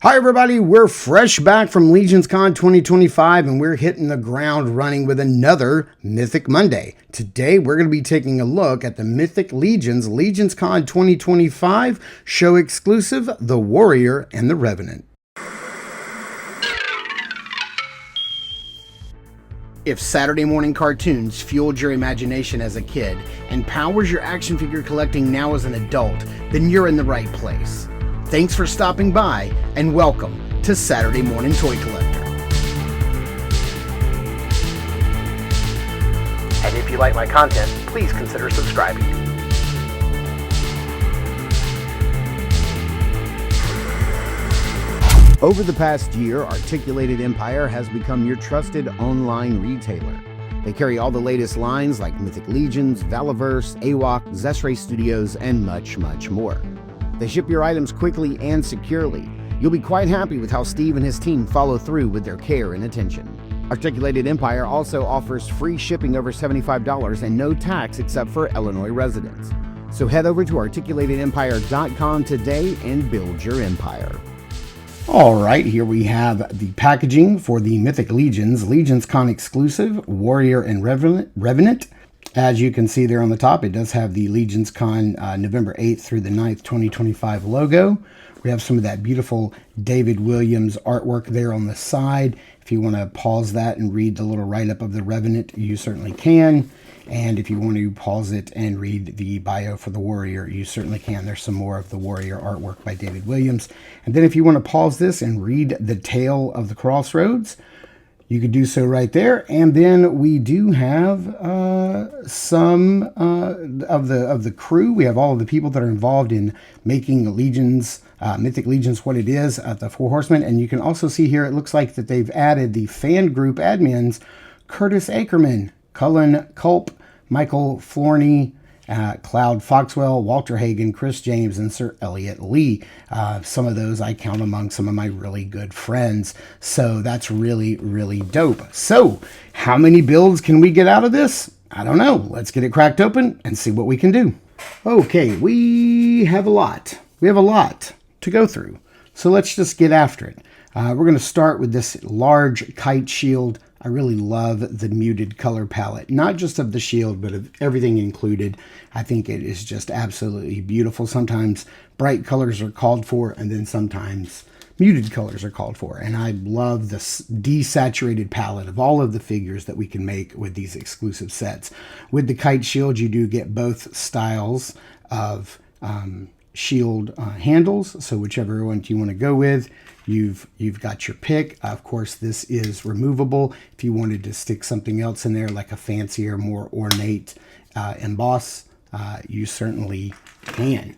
Hi everybody, we're fresh back from LegionsCon 2025 and we're hitting the ground running with another Mythic Monday. Today we're going to be taking a look at the Mythic Legions LegionsCon 2025 show exclusive, The Warrior and the Revenant. If Saturday morning cartoons fueled your imagination as a kid and powers your action figure collecting now as an adult, then you're in the right place. Thanks for stopping by, and welcome to Saturday Morning Toy Collector. And if you like my content, please consider subscribing. Over the past year, Articulated Empire has become your trusted online retailer. They carry all the latest lines like Mythic Legions, Valiverse, AWOC, Zesray Studios, and much, much more. They ship your items quickly and securely. You'll be quite happy with how Steve and his team follow through with their care and attention. Articulated Empire also offers free shipping over $75 and no tax except for Illinois residents. So head over to articulatedempire.com today and build your empire. All right, here we have the packaging for the Mythic Legions, LegionsCon exclusive, Warrior and Revenant. As you can see there on the top, it does have the LegionsCon November 8th through the 9th, 2025 logo. We have some of that beautiful David Williams artwork there on the side. If you want to pause that and read the little write-up of the Revenant, you certainly can. And if you want to pause it and read the bio for the Warrior, you certainly can. There's some more of the Warrior artwork by David Williams. And then if you want to pause this and read the Tale of the Crossroads, you could do so right there. And then we do have some of the crew. We have all of the people that are involved in making Legions, Mythic Legions what it is, the Four Horsemen. And you can also see here, it looks like that they've added the fan group admins, Curtis Ackerman, Cullen Culp, Michael Florney, Cloud Foxwell, Walter Hagen, Chris James, and Sir Elliot Lee. Some of those I count among some of my really good friends. So that's really, really dope. So how many builds can we get out of this? I don't know. Let's get it cracked open and see what we can do. Okay, we have a lot. We have a lot to go through. So let's just get after it. We're going to start with this large kite shield. I really love the muted color palette, not just of the shield, but of everything included. I think it is just absolutely beautiful. Sometimes bright colors are called for, and then sometimes muted colors are called for. And I love this desaturated palette of all of the figures that we can make with these exclusive sets. With the kite shield, you do get both styles of shield handles, so whichever one you want to go with, you've got your pick. Of course, this is removable. If you wanted to stick something else in there, like a fancier, more ornate emboss, you certainly can.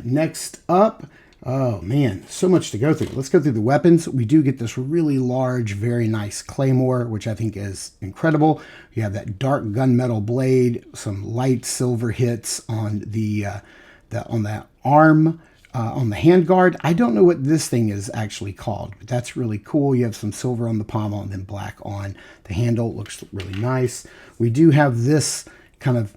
Next up, oh man, so much to go through. Let's go through the weapons. We do get this really large, very nice claymore, which I think is incredible. You have that dark gunmetal blade, some light silver hits on on that arm, on the handguard. I don't know what this thing is actually called, but that's really cool. You have some silver on the pommel and then black on the handle. It looks really nice. We do have this kind of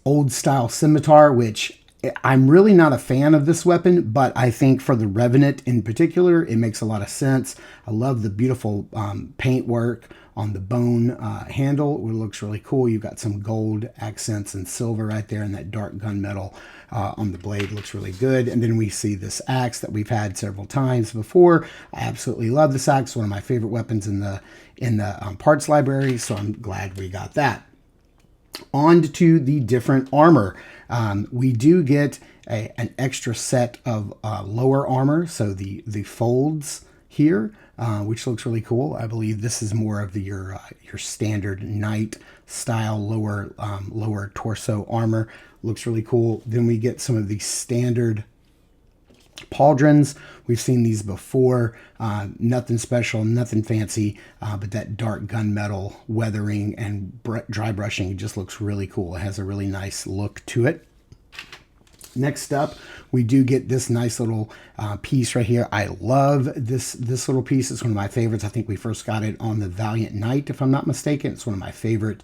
old style scimitar, which I'm really not a fan of this weapon, but I think for the Revenant in particular, it makes a lot of sense. I love the beautiful paint work on the bone handle. It looks really cool. You've got some gold accents and silver right there, and that dark gunmetal on the blade looks really good. And then we see this axe that we've had several times before. I absolutely love this axe. One of my favorite weapons in the parts library, so I'm glad we got that. On to the different armor. We do get an extra set of lower armor, so the folds here, which looks really cool. I believe this is more of your standard knight style lower torso armor. Looks really cool. Then we get some of the standard pauldrons. We've seen these before. Nothing special, nothing fancy, but that dark gunmetal weathering and dry brushing just looks really cool. It has a really nice look to it. Next up, we do get this nice little piece right here. I love this little piece. It's one of my favorites. I think we first got it on the Valiant Knight, if I'm not mistaken. It's one of my favorite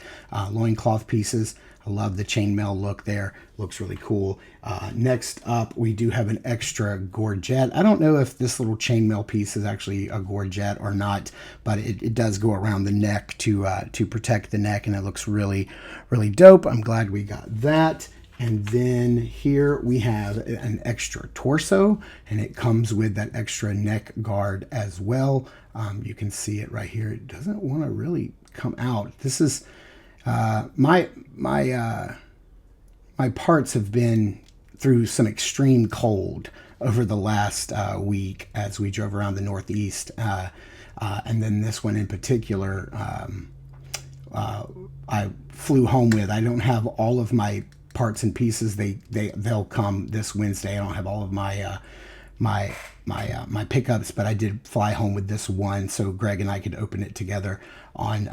loincloth pieces. I love the chainmail look there. Looks really cool. Next up, we do have an extra gorget. I don't know if this little chainmail piece is actually a gorget or not, but it does go around the neck to protect the neck, and it looks really, really dope. I'm glad we got that. And then here we have an extra torso, and it comes with that extra neck guard as well. You can see it right here. It doesn't want to really come out. This is my parts have been through some extreme cold over the last week as we drove around the Northeast, and then this one in particular, I flew home with. I don't have all of my parts and pieces. They'll come this Wednesday. I don't have all of my my pickups, but I did fly home with this one, so Greg and I could open it together on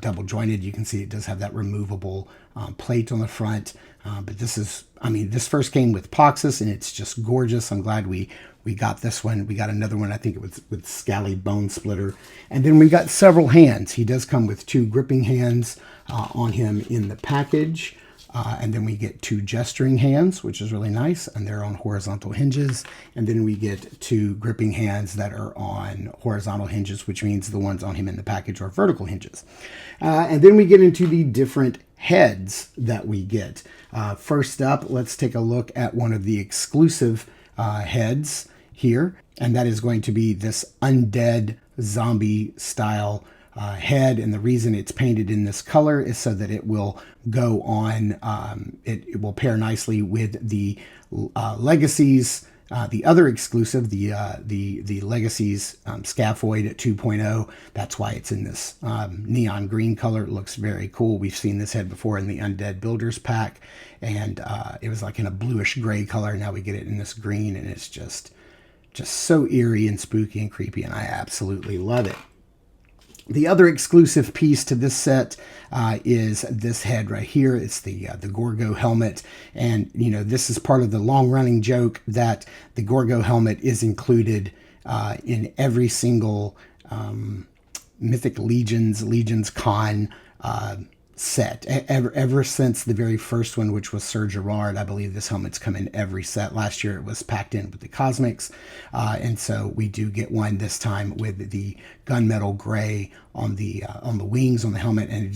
double jointed. You can see it does have that removable plate on the front, but this first came with Poxus, and it's just gorgeous. I'm glad we got this one. We got another one, I think it was with Scally Bone Splitter, and then we got several hands. He does come with 2 gripping hands on him in the package. And then we get 2 gesturing hands, which is really nice, and they're on horizontal hinges. And then we get 2 gripping hands that are on horizontal hinges, which means the ones on him in the package are vertical hinges. And then we get into the different heads that we get. First up, let's take a look at one of the exclusive heads here, and that is going to be this undead zombie style head, and the reason it's painted in this color is so that it will go on, it will pair nicely with the Legacies, the other exclusive, the Legacies Scaphoid 2.0. That's why it's in this neon green color. It looks very cool. We've seen this head before in the Undead Builders pack, and it was like in a bluish gray color. Now we get it in this green, and it's just so eerie and spooky and creepy, and I absolutely love it. The other exclusive piece to this set is this head right here. It's the Gorgo helmet, and this is part of the long-running joke that the Gorgo helmet is included in every single Mythic LegionsCon set. Ever since the very first one, which was Sir Gerard, I believe this helmet's come in every set. Last year it was packed in with the Cosmics, and so we do get one this time with the gunmetal gray on the wings on the helmet, and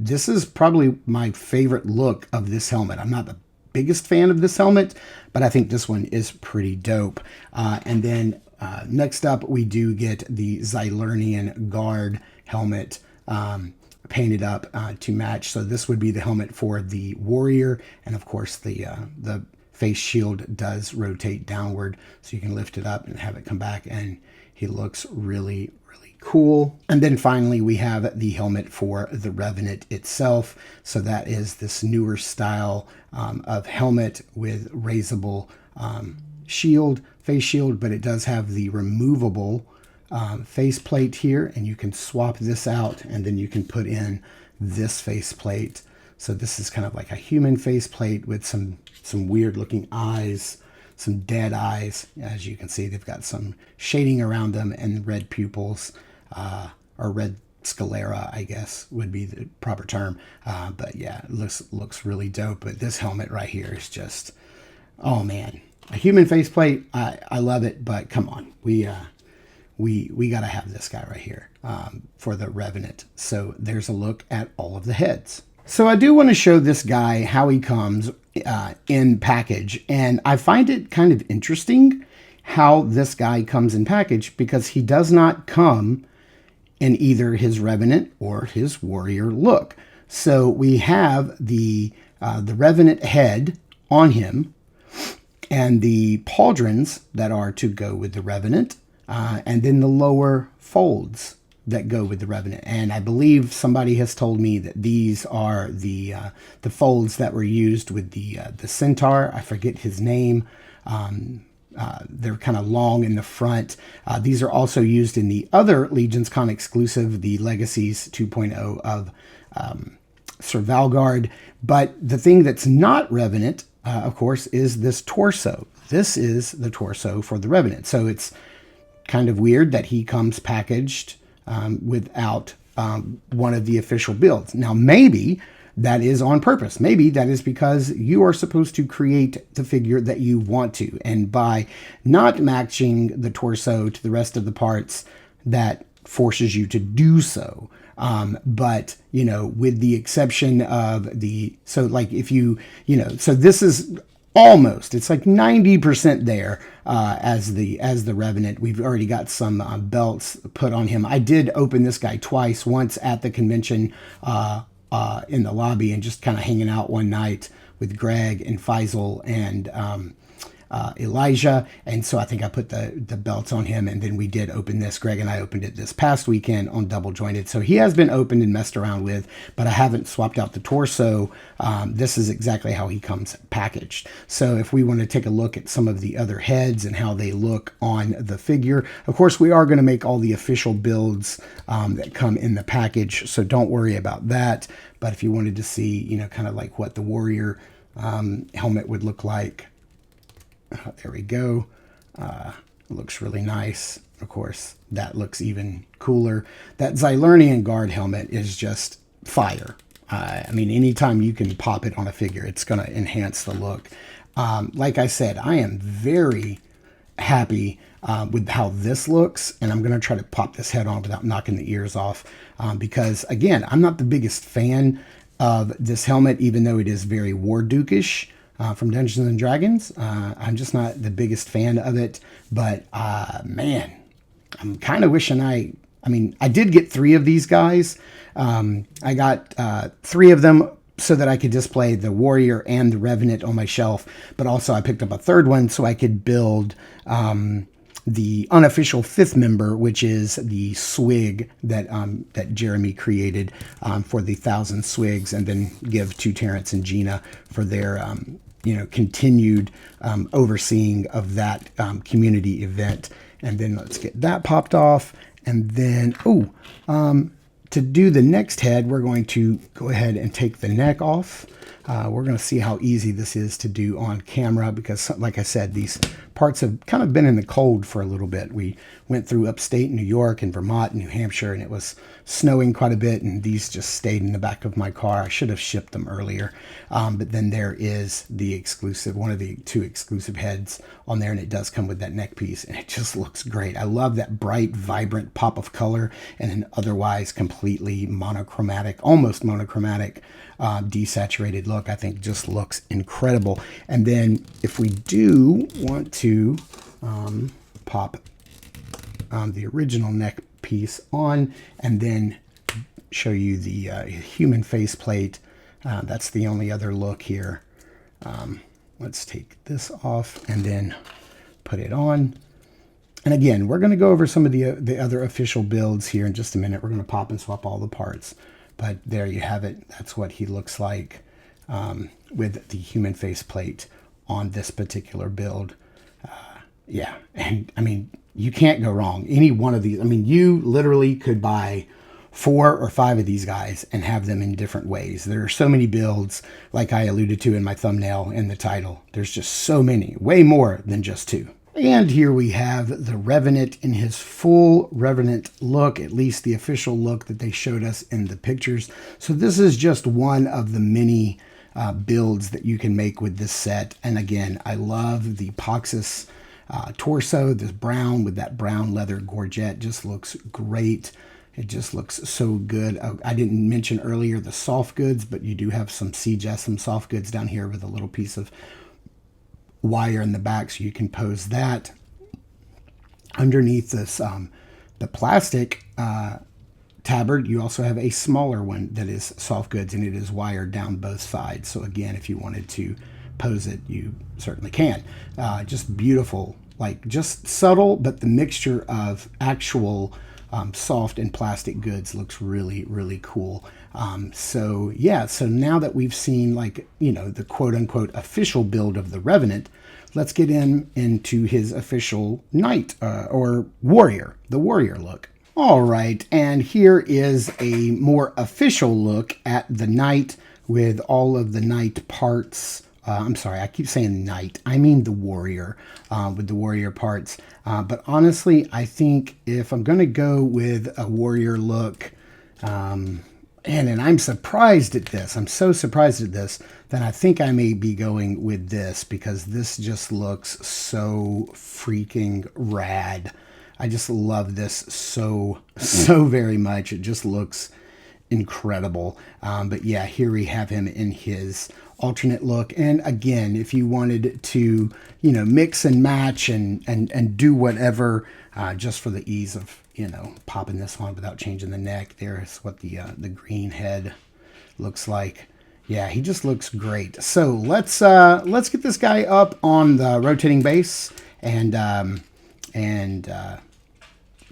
this is probably my favorite look of this helmet. I'm not the biggest fan of this helmet, but I think this one is pretty dope. And then next up we do get the Xylernian Guard helmet, painted up to match. So this would be the helmet for the warrior, and of course the face shield does rotate downward, so you can lift it up and have it come back, and he looks really, really cool. And then finally we have the helmet for the Revenant itself. So that is this newer style of helmet with raisable face shield, but it does have the removable face plate here, and you can swap this out, and then you can put in this face plate. So this is kind of like a human face plate with some weird looking eyes, some dead eyes. As you can see, they've got some shading around them and red pupils, or red sclera, I guess would be the proper term. But yeah, it looks really dope. But this helmet right here is just, oh man, a human faceplate. I love it, but come on, we got to have this guy right here for the Revenant. So there's a look at all of the heads. So I do want to show this guy how he comes in package, and I find it kind of interesting how this guy comes in package, because he does not come in either his Revenant or his warrior look. So we have the Revenant head on him, and the pauldrons that are to go with the Revenant, and then the lower folds that go with the Revenant. And I believe somebody has told me that these are the folds that were used with the Centaur. I forget his name. They're kind of long in the front. These are also used in the other LegionsCon exclusive, the Legacies 2.0 of Sir Valgard. But the thing that's not Revenant, of course, is this torso. This is the torso for the Revenant. So it's kind of weird that he comes packaged without one of the official builds. Now, maybe that is on purpose. Maybe that is because you are supposed to create the figure that you want to. And by not matching the torso to the rest of the parts, that forces you to do so. But, you know, with the exception of so like if you know, so this is almost, it's like 90% there as the Revenant. We've already got some belts put on him. I did open this guy twice, once at the convention in the lobby and just kind of hanging out one night with Greg and Faisal and Elijah, and so I think I put the belts on him, and then we did open this. Greg and I opened it this past weekend on Double Jointed, so he has been opened and messed around with, but I haven't swapped out the torso. This is exactly how he comes packaged. So if we want to take a look at some of the other heads and how they look on the figure, of course we are going to make all the official builds that come in the package, so don't worry about that. But if you wanted to see, you know, kind of like what the Warrior helmet would look like, there we go. Looks really nice. Of course, that looks even cooler. That Xylernian guard helmet is just fire. I mean, anytime you can pop it on a figure, it's going to enhance the look. Like I said, I am very happy with how this looks, and I'm going to try to pop this head on without knocking the ears off because, again, I'm not the biggest fan of this helmet, even though it is very Warduke-ish. From Dungeons and Dragons. I'm just not the biggest fan of it, but man, I'm kind of wishing I mean, I did get 3 of these guys. I got 3 of them so that I could display the Warrior and the Revenant on my shelf, but also I picked up a 3rd one so I could build the unofficial 5th member, which is the swig that that Jeremy created for the 1,000 swigs, and then give to Terrence and Gina for their you know, continued overseeing of that community event. And then let's get that popped off. And then, to do the next head, we're going to go ahead and take the neck off. We're going to see how easy this is to do on camera because, like I said, these parts have kind of been in the cold for a little bit. We went through upstate New York and Vermont and New Hampshire, and it was snowing quite a bit, and these just stayed in the back of my car. I should have shipped them earlier. But then there is the exclusive, one of the 2 exclusive heads on there, and it does come with that neck piece, and it just looks great. I love that bright, vibrant pop of color and an otherwise completely monochromatic, almost monochromatic, desaturated look. I think just looks incredible. And then if we do want to pop the original neck piece on and then show you the human faceplate, that's the only other look here. Let's take this off and then put it on. And again, we're going to go over some of the other official builds here in just a minute. We're going to pop and swap all the parts. But there you have it. That's what he looks like with the human faceplate on this particular build. Yeah, and I mean, you can't go wrong. Any one of these, I mean, you literally could buy 4 or 5 of these guys and have them in different ways. There are so many builds, like I alluded to in my thumbnail and the title. There's just so many, way more than just 2. And here we have the Revenant in his full Revenant look, at least the official look that they showed us in the pictures. So this is just one of the many builds that you can make with this set. And again, I love the Poxus torso, this brown with that brown leather gorget, just looks great. It just looks so good. I didn't mention earlier the soft goods, but you do have some some soft goods down here with a little piece of wire in the back, so you can pose that. Underneath this, the plastic tabard, you also have a smaller one that is soft goods, and it is wired down both sides. So again, if you wanted to pose it, you certainly can. Just beautiful, like just subtle, but the mixture of actual soft and plastic goods looks really, really cool. So yeah, so now that we've seen, like, you know, the quote unquote official build of the Revenant, let's get into his official knight or warrior, the warrior look. All right, and here is a more official look at the knight with all of the knight parts. I'm sorry, I keep saying knight. I mean the warrior, with the warrior parts. But honestly, I think if I'm going to go with a warrior look, And I'm surprised at this. I'm so surprised at this that I think I may be going with this because this just looks so freaking rad. I just love this so very much. It just looks incredible. But yeah, here we have him in his alternate look. And again, if you wanted to, mix and match and do whatever, just for the ease of, popping this one without changing the neck. There's what the green head looks like. Yeah, he just looks great. So let's get this guy up on the rotating base and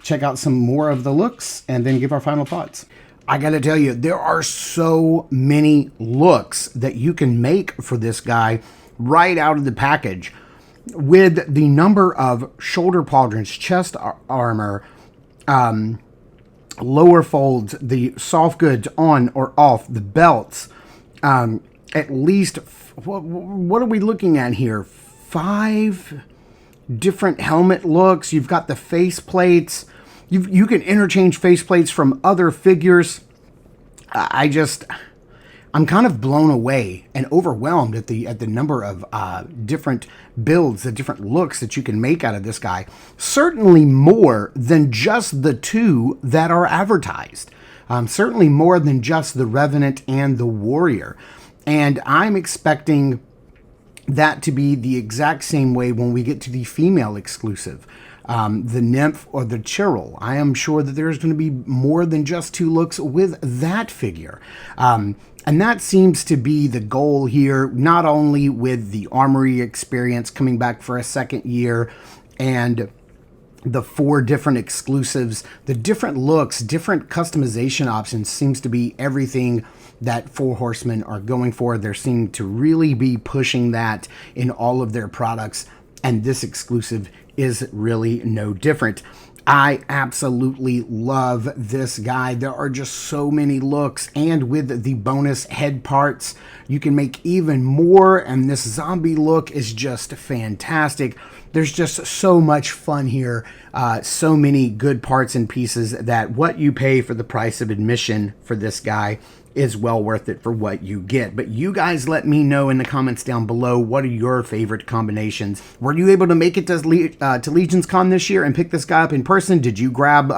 check out some more of the looks and then give our final thoughts. I got to tell you, there are so many looks that you can make for this guy right out of the package. With the number of shoulder pauldrons, chest armor, lower folds, the soft goods on or off, the belts, at least, what are we looking at here? 5 different helmet looks. You've got the face plates. You can interchange face plates from other figures. I'm kind of blown away and overwhelmed at the number of different builds, the different looks that you can make out of this guy. Certainly more than just the 2 that are advertised. Certainly more than just the Revenant and the Warrior. And I'm expecting that to be the exact same way when we get to the female exclusive. The Nymph or the Chirrell. I am sure that there's going to be more than just 2 looks with that figure. And that seems to be the goal here, not only with the Armory experience coming back for a second year and the 4 different exclusives, the different looks, different customization options seems to be everything that 4 Horsemen are going for. They're seeming to really be pushing that in all of their products, and this exclusive is really no different. I absolutely love this guy. There are just so many looks, and with the bonus head parts, you can make even more, and this zombie look is just fantastic. There's just so much fun here, so many good parts and pieces that what you pay for the price of admission for this guy is well worth it for what you get. But you guys let me know in the comments down below, what are your favorite combinations? Were you able to make it to LegionsCon this year and pick this guy up in person? Did you grab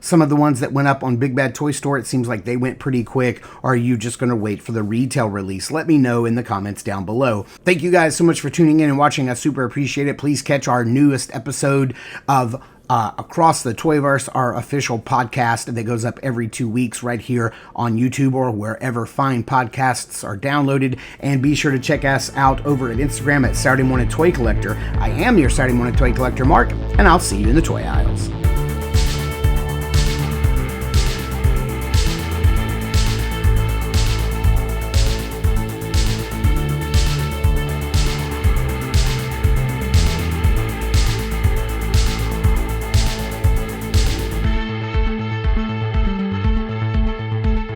some of the ones that went up on Big Bad Toy Store? It seems like they went pretty quick. Or are you just going to wait for the retail release? Let me know in the comments down below. Thank you guys so much for tuning in and watching. I super appreciate it. Please catch our newest episode of Across the Toyverse, our official podcast that goes up every 2 weeks right here on YouTube or wherever fine podcasts are downloaded. And be sure to check us out over at Instagram at Saturday Morning Toy Collector. I am your Saturday Morning Toy Collector, Mark, and I'll see you in the toy aisles.